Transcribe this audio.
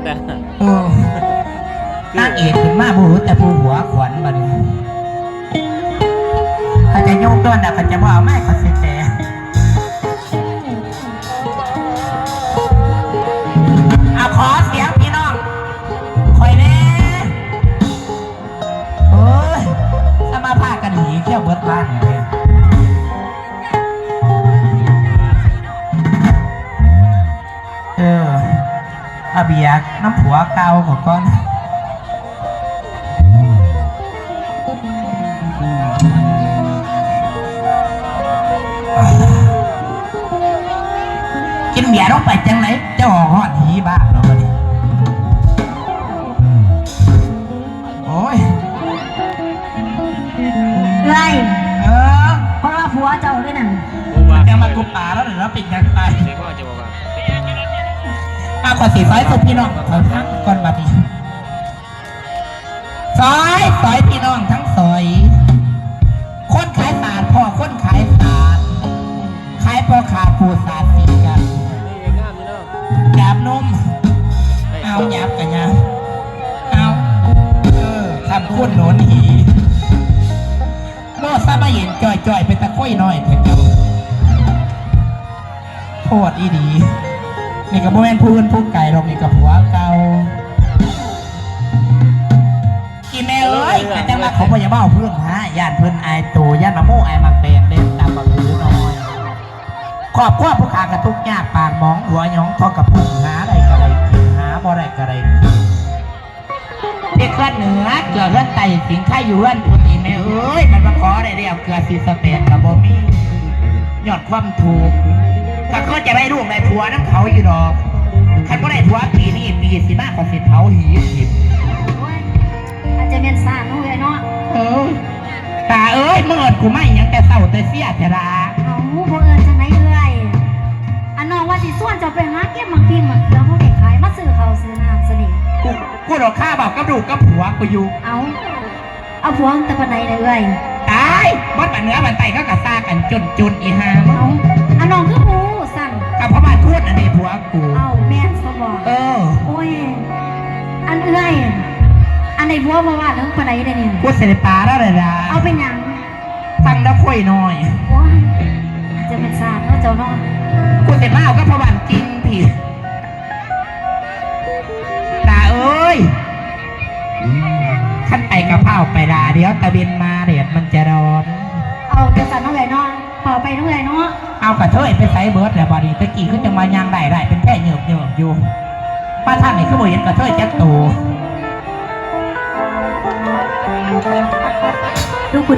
แต่โอ้นางเอกขึ้นมาบูแต่ผู้หัวขวัญบัดนี้เขาจะโยกต้นแต่เขาจะบอกไม่เขาเสียแต่เอาขอเสียงพี่น้องคอยแน่โอ้ยสมาพากันหนีเที่ยวเบิดบ้านเลยอาเบียกน้ำผัวเก่าของก้อนกินเบียร์ต้องไปจังไหนเจ้าหอดหีบ้าเราบัดนี้โอ้ยไรเออเพราะว่าผัวเจ้าด้วยนั่นจะมากุมป่าแล้วหรือเราปิดกันไปขอสีไฟสุพี่น้องขอทั้งก่อนบัดนี้ซอยพี่น้องทั้งซอยคนขายศาสตร์พ่อคนขายศาสตร์ขายพ่อขาปูศาสตร์สีกันหยาบนมเอาหยาบกันยาเอาทำคุ้นหนุนหีโลซามาเห็นจ่อยเป็นตะค่อยน้อยเถอะเจ้าโทษอีดีนี่กับโมเมนต์พูนพูดไก่ลงนี่กับหัวเก่าอีแม่เอ้ยแต่ว่าเขาพยาบ้าเพื่อนฮะย่านเพื่อนไอตูย่านมะม่วงไอมังแตงเล่นตามบังคือน้อยขอบว่าผู้ขากระตุกยากปากมองหัวหยองทอกับพุ่งหาอะไรกระไรกินหาบ่ได้กระไรกินเด็กเลื่อนเหนือเกลือเลื่อนไตสิงข้าอยู่เลื่อนคุณอีแม่เอ้ยมันมาขอได้เรียกเกลือซีสเปนกับโบมี่ยอดความถูกก็เขาจะได้ลูกได้ผัวน้ำเขาอยู่ดอกคันก็ได้ผัวปีนี้ปีสิมากกว่าสิเผาหีหิบอาจจะเป็นสารน้องเลยเนาะตาเอ้ยเมื่อกูไม่ยังแต่เศร้าแต่เสียแต่ละเอาพวกเอิญจังไหนเอ้ยอันน้องว่าสิส่วนจะไปหาเก็บมังพิมพ์แล้วเขาเด็กขายมาซื้อเขาซื้อน้ำสนิทกูดอกข้าบอกกับดูกับผัวกูอยู่เอาผัวแต่ปันไหนเลยเอ้ยตายบัดบันเนื้อบันไตเขากระซากันจนอีหามั้งอันน้องคือผู้สั่งกับพ่อบ้านพูดอันนี้ผัวกูแม่สมองโอ้ยอันเอ้ยอันไหนผัวมาว่าเรื่องปันไหนได้เนี่ยพูดเสด็จปลาแล้วเลยนะเอาเป็นยังฟังแล้วค่อยน้อยจะเป็นสารเนาะเจ้าน้องกูเสร็จมาเอาก็พ่อบ้านกินผิดตาเอ้ยขั้นไปกระเพราไปดาเดี๋ยวตะเบนมาเดี๋ยวมันจะร้อนเอาจะสั่นน้องเลยเนาะเป่าไปน้องเลยเนาะเอากระเทยไปใส่เบิร์ดแล้วบอดี้ตะกี้ขึ้นจะมายางได้เป็นแค่เหยือบอยู่ป้าท่านนี่คือบ่เห็นกระเทย